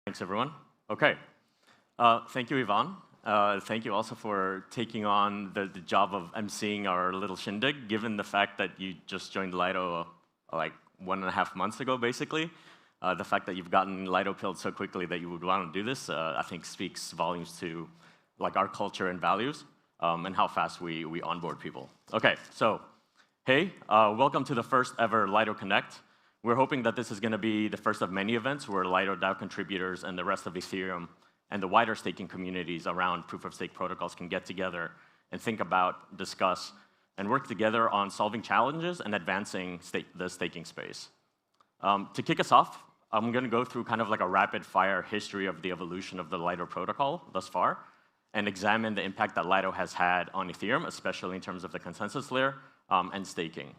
Thanks, everyone. OK. Thank you, Ivan. Thank you also for taking on the job of emceeing our little shindig, given the fact that you just joined Lido like 1.5 months ago, basically. The fact that you've gotten Lido pilled so quickly that you would want to do this, I think speaks volumes to our culture and values and how fast we onboard people. OK, so hey, welcome to the first ever LidoConnect. We're hoping that this is going to be the first of many events where Lido DAO contributors and the rest of Ethereum and the wider staking communities around proof-of-stake protocols can get together and think about, discuss, and work together on solving challenges and advancing the staking space. To kick us off, I'm going to go through kind of like a rapid-fire history of the evolution of the Lido protocol thus far and examine the impact that Lido has had on Ethereum, especially in terms of the consensus layer and staking.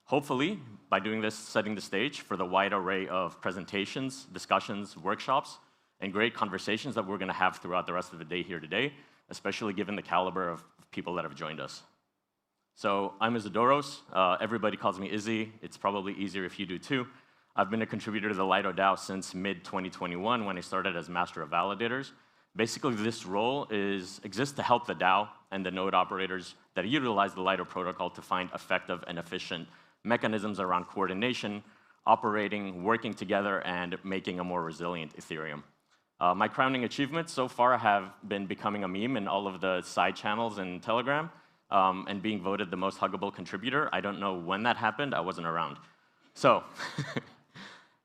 Hopefully, by doing this, setting the stage for the wide array of presentations, discussions, workshops, and great conversations that we're going to have throughout the rest of the day here today, especially given the caliber of people that have joined us. So I'm Isidoros. Everybody calls me Izzy. It's probably easier if you do too. I've been a contributor to the Lido DAO since mid-2021 when I started as Master of Validators. Basically, this role exists to help the DAO and the node operators that utilize the Lido protocol to find effective and efficient mechanisms around coordination, operating, working together, and making a more resilient Ethereum. My crowning achievements so far have been becoming a meme in all of the side channels in Telegram and being voted the most huggable contributor. I don't know when that happened. I wasn't around. So,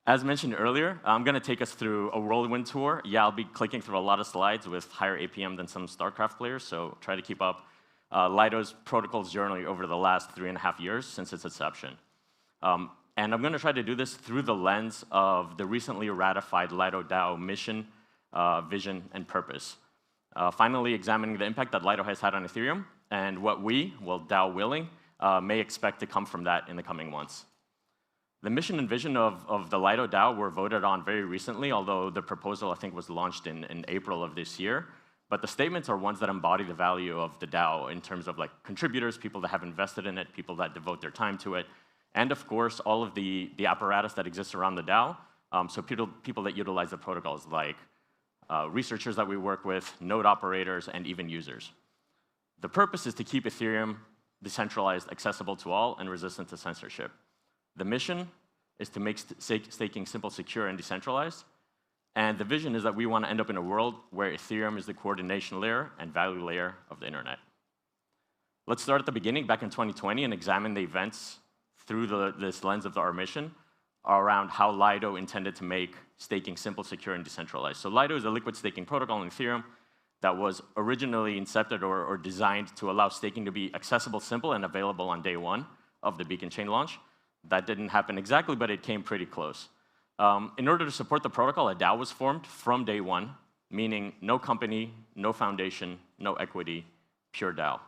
as mentioned earlier, I'm going to take us through a whirlwind tour. Yeah, I'll be clicking through a lot of slides with higher APM than some StarCraft players, so try to keep up Lido's protocol's journey over the last 3.5 years since its inception. And I'm going to try to do this through the lens of the recently ratified Lido DAO mission, vision, and purpose. Finally, examining the impact that Lido has had on Ethereum and what we, well, DAO willing, may expect to come from that in the coming months. The mission and vision of the Lido DAO were voted on very recently, although the proposal, I think, was launched in April of this year. But the statements are ones that embody the value of the DAO in terms of like contributors, people that have invested in it, people that devote their time to it, and of course, all of the apparatus that exists around the DAO, so people that utilize the protocols, like researchers that we work with, node operators, and even users. The purpose is to keep Ethereum decentralized, accessible to all, and resistant to censorship. The mission is to make staking simple, secure, and decentralized. And the vision is that we want to end up in a world where Ethereum is the coordination layer and value layer of the internet. Let's start at the beginning, back in 2020, and examine the events through this lens of our mission around how Lido intended to make staking simple, secure, and decentralized. So Lido is a liquid staking protocol in Ethereum that was originally incepted or designed to allow staking to be accessible, simple, and available on day one of the Beacon Chain launch. That didn't happen exactly, but it came pretty close. In order to support the protocol, a DAO was formed from day one, meaning no company, no foundation, no equity, pure DAO.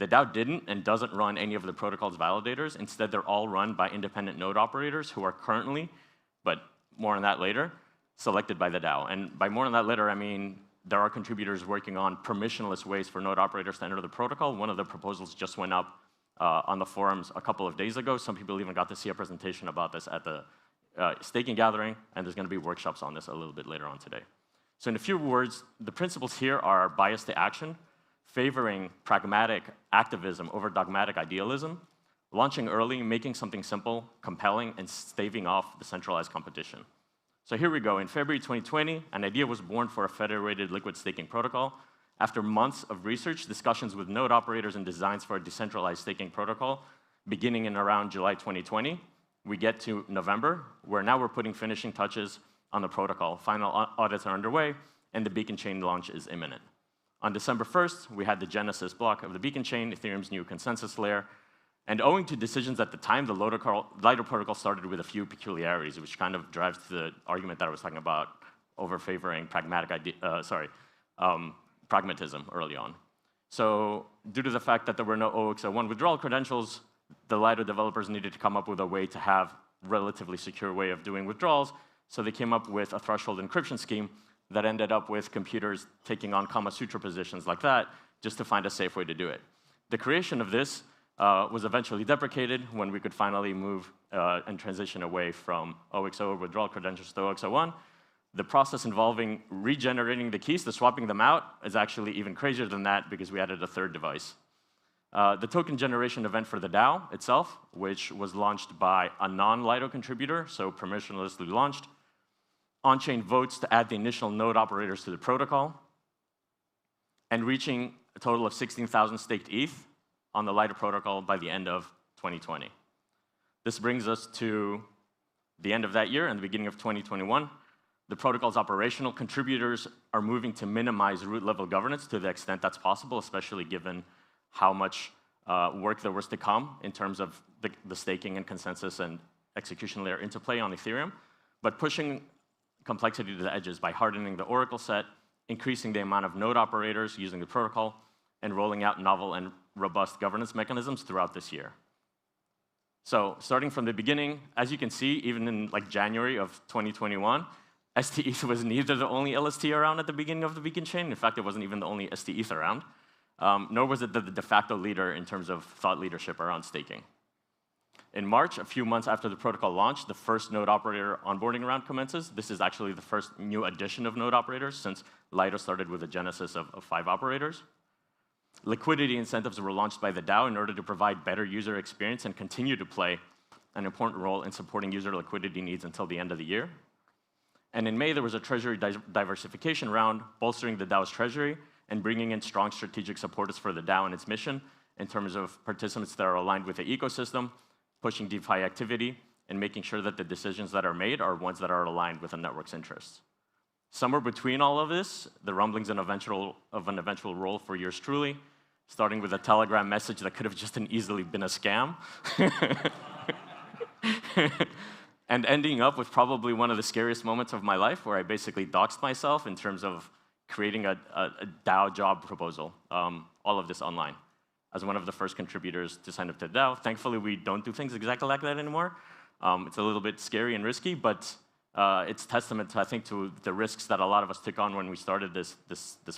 The DAO didn't and doesn't run any of the protocol's validators. Instead, they're all run by independent node operators who are currently, but more on that later, selected by the DAO. And by more on that later, I mean there are contributors working on permissionless ways for node operators to enter the protocol. One of the proposals just went up on the forums a couple of days ago. Some people even got to see a presentation about this at the staking gathering, and there's going to be workshops on this a little bit later on today. So in a few words, the principles here are bias to action, favoring pragmatic activism over dogmatic idealism, launching early, making something simple, compelling, and staving off the centralized competition. So here we go. In February 2020, an idea was born for a federated liquid staking protocol. After months of research, discussions with node operators, and designs for a decentralized staking protocol, beginning in around July 2020, we get to November, where now we're putting finishing touches on the protocol. Final audits are underway, and the Beacon Chain launch is imminent. On December 1st, we had the Genesis block of the Beacon Chain, Ethereum's new consensus layer. And owing to decisions at the time, the Lido protocol started with a few peculiarities, which kind of drives to the argument that I was talking about over favoring pragmatism early on. So due to the fact that there were no OXO1 withdrawal credentials, the Lido developers needed to come up with a way to have a relatively secure way of doing withdrawals. So they came up with a threshold encryption scheme that ended up with computers taking on Kama Sutra positions like that just to find a safe way to do it. The creation of this was eventually deprecated when we could finally move and transition away from OXO withdrawal credentials to OXO1. The process involving regenerating the keys to swapping them out is actually even crazier than that because we added a third device. The token generation event for the DAO itself, which was launched by a non-Lido contributor, so permissionlessly launched. On-chain votes to add the initial node operators to the protocol. And reaching a total of 16,000 staked ETH on the Lido protocol by the end of 2020. This brings us to the end of that year and the beginning of 2021. The protocol's operational contributors are moving to minimize root-level governance to the extent that's possible, especially given how much work there was to come in terms of the staking and consensus and execution layer interplay on Ethereum, but pushing complexity to the edges by hardening the Oracle set, increasing the amount of node operators using the protocol, and rolling out novel and robust governance mechanisms throughout this year. So starting from the beginning, as you can see, even in like January of 2021, STETH was neither the only LST around at the beginning of the beacon chain. In fact, it wasn't even the only STETH around. Nor was it the de facto leader in terms of thought leadership around staking. In March, a few months after the protocol launched, the first node operator onboarding round commences. This is actually the first new addition of node operators since Lido started with a genesis of 5 operators. Liquidity incentives were launched by the DAO in order to provide better user experience and continue to play an important role in supporting user liquidity needs until the end of the year. And in May, there was a treasury diversification round, bolstering the DAO's treasury and bringing in strong strategic supporters for the DAO and its mission in terms of participants that are aligned with the ecosystem, pushing DeFi activity, and making sure that the decisions that are made are ones that are aligned with the network's interests. Somewhere between all of this, the rumblings of an eventual role for yours truly, starting with a Telegram message that could have just easily been a scam, and ending up with probably one of the scariest moments of my life where I basically doxed myself in terms of creating a DAO job proposal, all of this online, as one of the first contributors to sign up to DAO. Thankfully, we don't do things exactly like that anymore. It's a little bit scary and risky, but it's testament to, I think, to the risks that a lot of us took on when we started this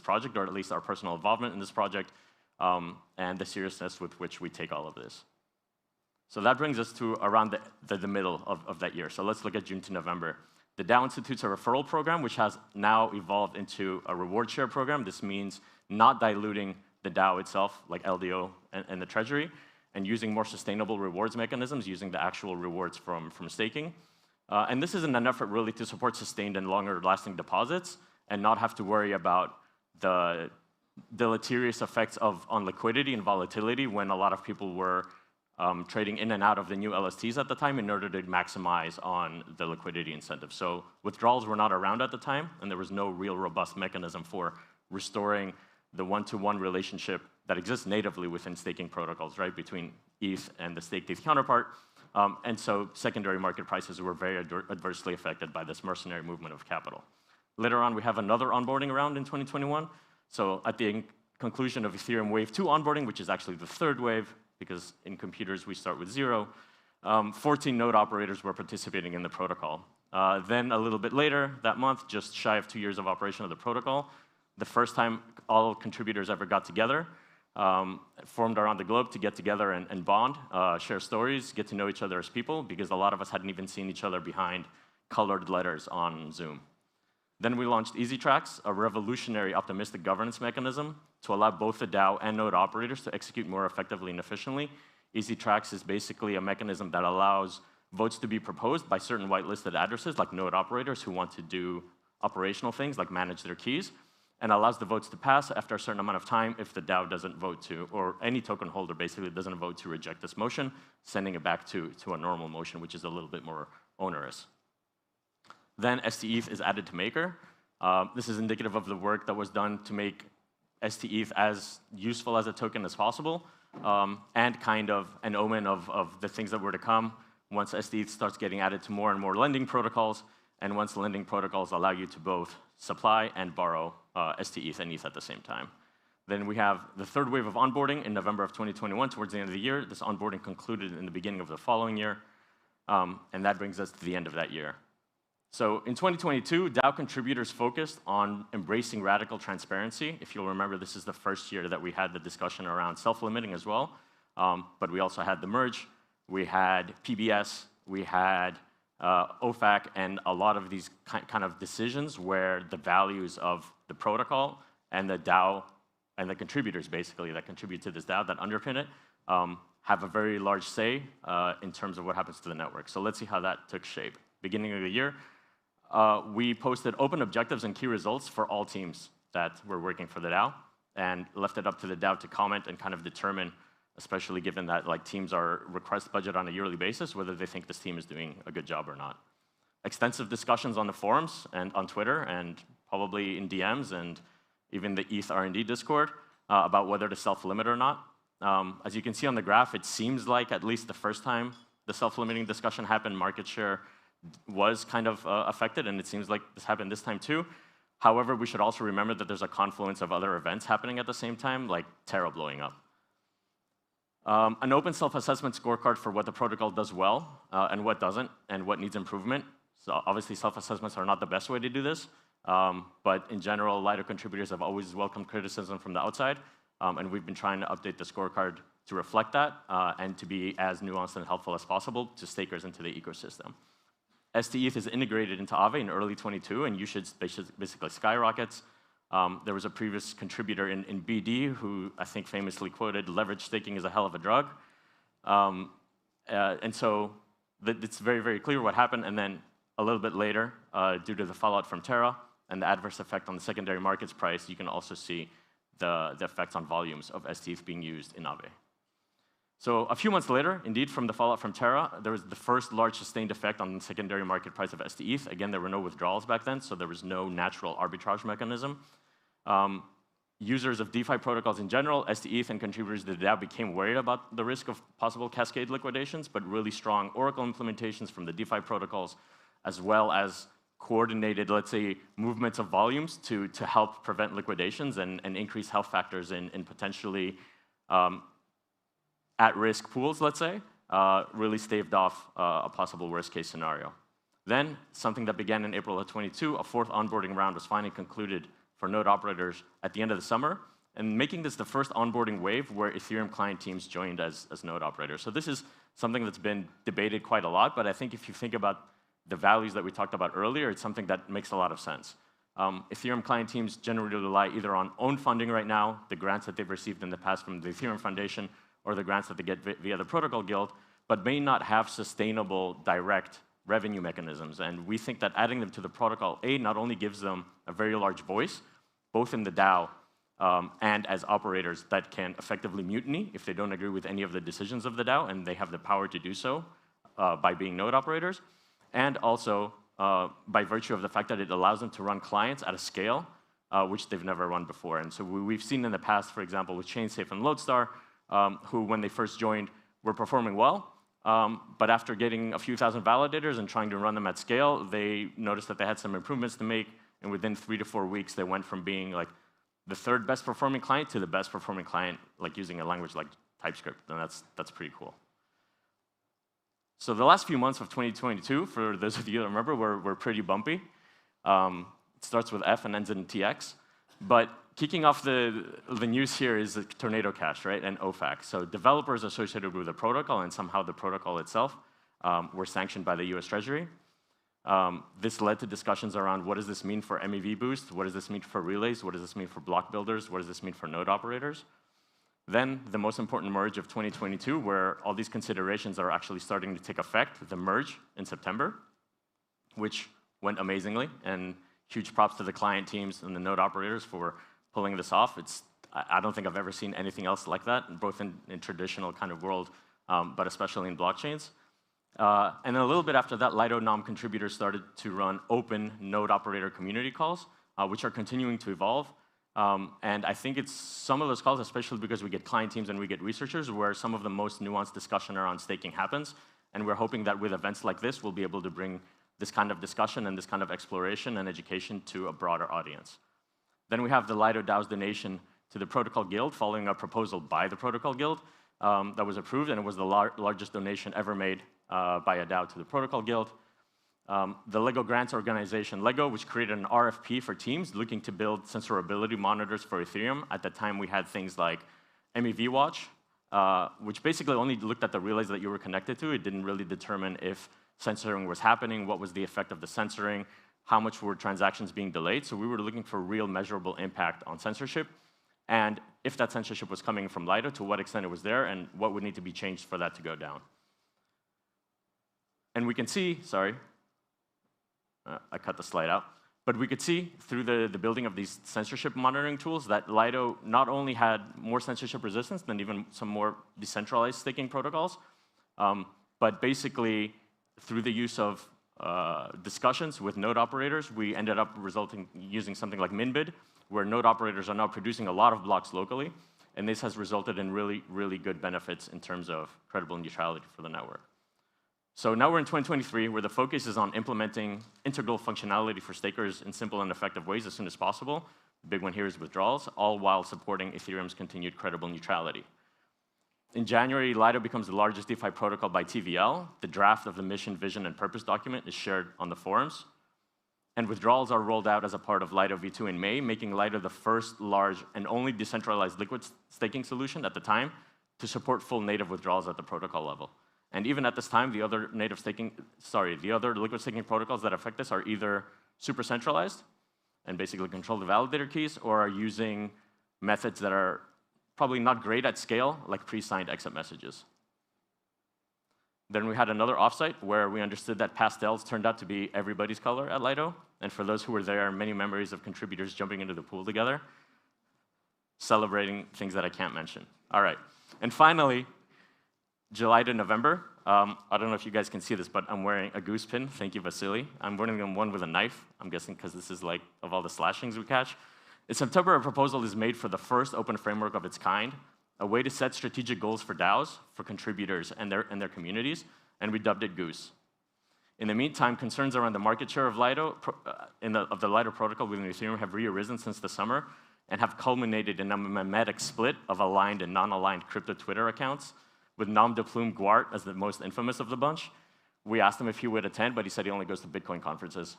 project, or at least our personal involvement in this project, and the seriousness with which we take all of this. So that brings us to around the middle of that year. So let's look at June to November. The DAO institutes a referral program, which has now evolved into a reward share program. This means not diluting the DAO itself, like LDO and the treasury, and using more sustainable rewards mechanisms, using the actual rewards from staking. And this is in an effort really to support sustained and longer-lasting deposits and not have to worry about the deleterious effects on liquidity and volatility when a lot of people were trading in and out of the new LSTs at the time in order to maximize on the liquidity incentive. So withdrawals were not around at the time, and there was no real robust mechanism for restoring the one-to-one relationship that exists natively within staking protocols, right, between ETH and the staked ETH counterpart. And so secondary market prices were very adversely affected by this mercenary movement of capital. Later on, we have another onboarding round in 2021. So at the conclusion of Ethereum Wave 2 onboarding, which is actually the third wave, because in computers we start with 0, 14 node operators were participating in the protocol. Then a little bit later that month, just shy of 2 years of operation of the protocol, the first time all contributors ever got together, formed around the globe to get together and bond, share stories, get to know each other as people, because a lot of us hadn't even seen each other behind colored letters on Zoom. Then we launched Easy Tracks, a revolutionary optimistic governance mechanism to allow both the DAO and node operators to execute more effectively and efficiently. Easy Tracks is basically a mechanism that allows votes to be proposed by certain whitelisted addresses, like node operators who want to do operational things, like manage their keys, and allows the votes to pass after a certain amount of time if the DAO doesn't vote to, or any token holder basically doesn't vote to reject this motion, sending it back to a normal motion, which is a little bit more onerous. Then STETH is added to Maker. This is indicative of the work that was done to make STETH as useful as a token as possible, and kind of an omen of the things that were to come once STETH starts getting added to more and more lending protocols, and once lending protocols allow you to both supply and borrow STETH and ETH at the same time. Then we have the third wave of onboarding in November of 2021, towards the end of the year. This onboarding concluded in the beginning of the following year, and that brings us to the end of that year. So in 2022, DAO contributors focused on embracing radical transparency. If you'll remember, this is the first year that we had the discussion around self-limiting as well, but we also had the merge, we had PBS, we had OFAC, and a lot of these kind of decisions where the values of the protocol and the DAO and the contributors, basically, that contribute to this DAO, that underpin it, have a very large say in terms of what happens to the network. So let's see how that took shape. Beginning of the year, we posted open objectives and key results for all teams that were working for the DAO, and left it up to the DAO to comment and kind of determine, especially given that teams are request budget on a yearly basis, whether they think this team is doing a good job or not. Extensive discussions on the forums and on Twitter, and probably in DMs, and even the ETH R&D Discord about whether to self-limit or not. As you can see on the graph, it seems like at least the first time the self-limiting discussion happened, market share was kind of affected, and it seems like this happened this time too. However, we should also remember that there's a confluence of other events happening at the same time, like Terra blowing up. An open self-assessment scorecard for what the protocol does well and what doesn't, and what needs improvement. So obviously, self-assessments are not the best way to do this, but in general, Lido contributors have always welcomed criticism from the outside, and we've been trying to update the scorecard to reflect that and to be as nuanced and helpful as possible to stakers into the ecosystem. STETH is integrated into Aave in early 22, and they should basically skyrockets. There was a previous contributor in BD who I think famously quoted, "Leverage staking is a hell of a drug." And so it's very, very clear what happened. And then a little bit later, due to the fallout from Terra and the adverse effect on the secondary markets price, you can also see the effects on volumes of STETH being used in Aave. So a few months later, indeed, from the fallout from Terra, there was the first large sustained effect on the secondary market price of STETH. Again, there were no withdrawals back then, so there was no natural arbitrage mechanism. Users of DeFi protocols in general, STETH and contributors to the DAO became worried about the risk of possible cascade liquidations, but really strong Oracle implementations from the DeFi protocols, as well as coordinated, let's say, movements of volumes to help prevent liquidations and increase health factors in potentially at-risk pools, let's say, really staved off a possible worst-case scenario. Then, something that began in April of 22, a fourth onboarding round was finally concluded for node operators at the end of the summer, and making this the first onboarding wave where Ethereum client teams joined as node operators. So this is something that's been debated quite a lot, but I think if you think about the values that we talked about earlier, it's something that makes a lot of sense. Ethereum client teams generally rely either on own funding right now, the grants that they've received in the past from the Ethereum Foundation, or the grants that they get via the Protocol Guild, but may not have sustainable direct revenue mechanisms. And we think that adding them to the protocol, not only gives them a very large voice, both in the DAO and as operators that can effectively mutiny if they don't agree with any of the decisions of the DAO, and they have the power to do so by being node operators, and also by virtue of the fact that it allows them to run clients at a scale which they've never run before. And so we've seen in the past, for example, with ChainSafe and Lodestar, who, when they first joined, were performing well, but after getting a few thousand validators and trying to run them at scale, they noticed that they had some improvements to make, and within 3 to 4 weeks, they went from being like the third best performing client to the best performing client, like using a language like TypeScript, and that's pretty cool. So the last few months of 2022, for those of you that remember, were pretty bumpy. It starts with F and ends in TX, but kicking off the news here is the Tornado Cash, right, and OFAC. So developers associated with the protocol, and somehow the protocol itself, were sanctioned by the US Treasury. This led to discussions around what does this mean for MEV boost, what does this mean for relays, what does this mean for block builders, what does this mean for node operators. Then the most important merge of 2022, where all these considerations are actually starting to take effect, the merge in September, which went amazingly, and huge props to the client teams and the node operators for pulling this off. I don't think I've ever seen anything else like that, both in traditional kind of world, but especially in blockchains. And then a little bit after that, Lido NOM contributors started to run open node operator community calls, which are continuing to evolve. And I think it's some of those calls, especially because we get client teams and we get researchers, where some of the most nuanced discussion around staking happens. And we're hoping that with events like this, we'll be able to bring this kind of discussion and this kind of exploration and education to a broader audience. Then we have the Lido DAO's donation to the Protocol Guild, following a proposal by the Protocol Guild that was approved, and it was the largest donation ever made by a DAO to the Protocol Guild. The LEGO grants organization LEGO, which created an RFP for teams looking to build censorability monitors for Ethereum. At the time, we had things like MEV Watch, which basically only looked at the relays that you were connected to. It didn't really determine if censoring was happening, what was the effect of the censoring, how much were transactions being delayed. So we were looking for real measurable impact on censorship, and if that censorship was coming from Lido, to what extent it was there, and what would need to be changed for that to go down. And we can see, sorry, I cut the slide out, but we could see through the building of these censorship monitoring tools that Lido not only had more censorship resistance than even some more decentralized staking protocols, but basically through the use of discussions with node operators, we ended up using something like Minbid, where node operators are now producing a lot of blocks locally, and this has resulted in really, really good benefits in terms of credible neutrality for the network. So now we're in 2023, where the focus is on implementing integral functionality for stakers in simple and effective ways as soon as possible. The big one here is withdrawals, all while supporting Ethereum's continued credible neutrality. In January, Lido becomes the largest DeFi protocol by TVL. The draft of the mission, vision, and purpose document is shared on the forums. And withdrawals are rolled out as a part of Lido v2 in May, making Lido the first large and only decentralized liquid staking solution at the time to support full native withdrawals at the protocol level. And even at this time, the other liquid staking protocols that affect this are either super centralized and basically control the validator keys, or are using methods that are probably not great at scale, like pre-signed exit messages. Then we had another offsite where we understood that pastels turned out to be everybody's color at Lido. And for those who were there, many memories of contributors jumping into the pool together, celebrating things that I can't mention. All right. And finally, July to November. I don't know if you guys can see this, but I'm wearing a goose pin. Thank you, Vasily. I'm wearing one with a knife. I'm guessing because this is like of all the slashings we catch. In September, a proposal is made for the first open framework of its kind, a way to set strategic goals for DAOs, for contributors and their communities, and we dubbed it Goose. In the meantime, concerns around the market share of Lido, of the Lido protocol within Ethereum have re-arisen since the summer and have culminated in a mimetic split of aligned and non-aligned crypto Twitter accounts, with Nom de Plume Guart as the most infamous of the bunch. We asked him if he would attend, but he said he only goes to Bitcoin conferences.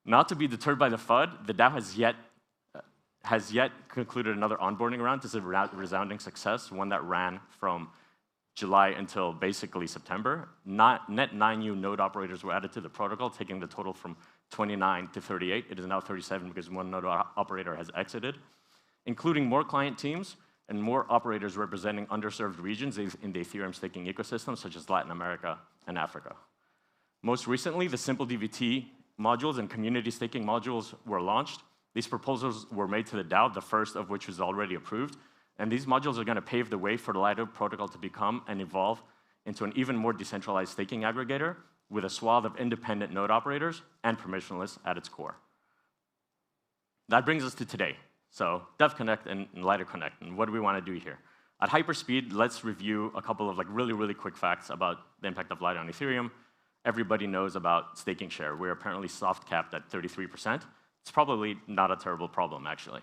Not to be deterred by the FUD, the DAO has yet concluded another onboarding round. This is a resounding success, one that ran from July until basically September. Net 9 new node operators were added to the protocol, taking the total from 29 to 38. It is now 37 because one node operator has exited, including more client teams and more operators representing underserved regions in the Ethereum staking ecosystem, such as Latin America and Africa. Most recently, the simple DVT modules and community staking modules were launched. These proposals were made to the DAO, the first of which was already approved. And these modules are going to pave the way for the Lido protocol to become and evolve into an even more decentralized staking aggregator with a swath of independent node operators and permissionless at its core. That brings us to today. So DevConnect and LidoConnect, and what do we want to do here? At hyperspeed, let's review a couple of really, really quick facts about the impact of Lido on Ethereum. Everybody knows about staking share. We're apparently soft capped at 33%. It's probably not a terrible problem, actually.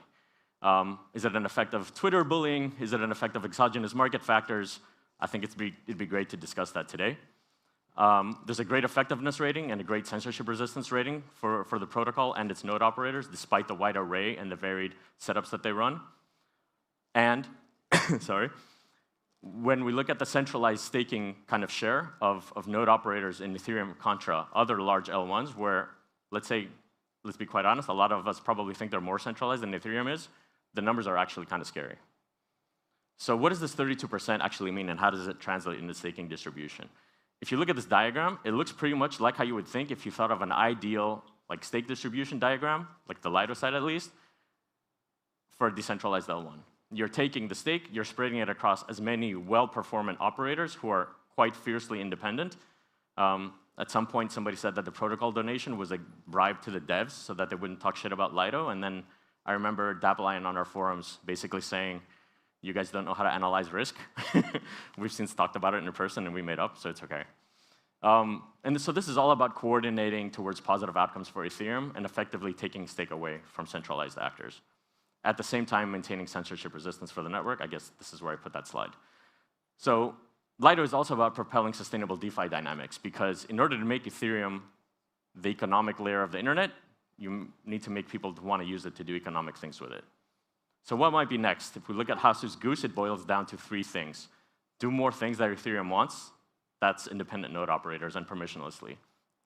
Is it an effect of Twitter bullying? Is it an effect of exogenous market factors? I think it'd be great to discuss that today. There's a great effectiveness rating and a great censorship resistance rating for the protocol and its node operators, despite the wide array and the varied setups that they run. And, sorry, when we look at the centralized staking kind of share of node operators in Ethereum contra other large L1s, where, let's be quite honest, a lot of us probably think they're more centralized than Ethereum is, the numbers are actually kind of scary. So what does this 32% actually mean, and how does it translate into staking distribution? If you look at this diagram, it looks pretty much like how you would think if you thought of an ideal stake distribution diagram, like the Lido side at least, for a decentralized L1. You're taking the stake, you're spreading it across as many well-performant operators who are quite fiercely independent. At some point, somebody said that the protocol donation was a bribe to the devs so that they wouldn't talk shit about Lido. And then I remember Dappelion on our forums basically saying, you guys don't know how to analyze risk. We've since talked about it in person and we made up, so it's okay. And so this is all about coordinating towards positive outcomes for Ethereum and effectively taking stake away from centralized actors. At the same time, maintaining censorship resistance for the network. I guess this is where I put that slide. So Lido is also about propelling sustainable DeFi dynamics, because in order to make Ethereum the economic layer of the internet, you need to make people want to use it to do economic things with it. So what might be next? If we look at Hasu's Goose, it boils down to 3 things. Do more things that Ethereum wants, That's independent node operators and permissionlessly.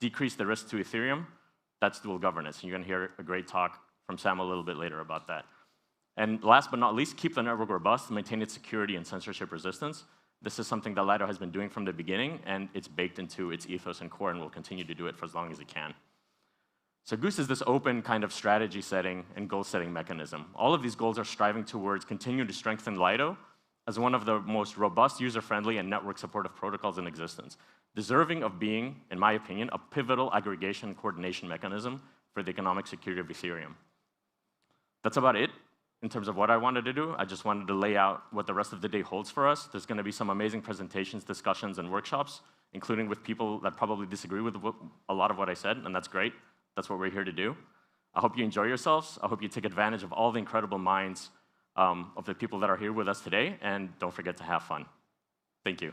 Decrease the risk to Ethereum, that's dual governance. You're going to hear a great talk from Sam a little bit later about that. And last but not least, keep the network robust, maintain its security and censorship resistance. This is something that Lido has been doing from the beginning, and it's baked into its ethos and core, and will continue to do it for as long as it can. So Goose is this open kind of strategy setting and goal setting mechanism. All of these goals are striving towards continuing to strengthen Lido as one of the most robust, user-friendly, and network-supportive protocols in existence, deserving of being, in my opinion, a pivotal aggregation and coordination mechanism for the economic security of Ethereum. That's about it in terms of what I wanted to do. I just wanted to lay out what the rest of the day holds for us. There's going to be some amazing presentations, discussions, and workshops, including with people that probably disagree with a lot of what I said, and that's great. That's what we're here to do. I hope you enjoy yourselves. I hope you take advantage of all the incredible minds of the people that are here with us today, and don't forget to have fun. Thank you.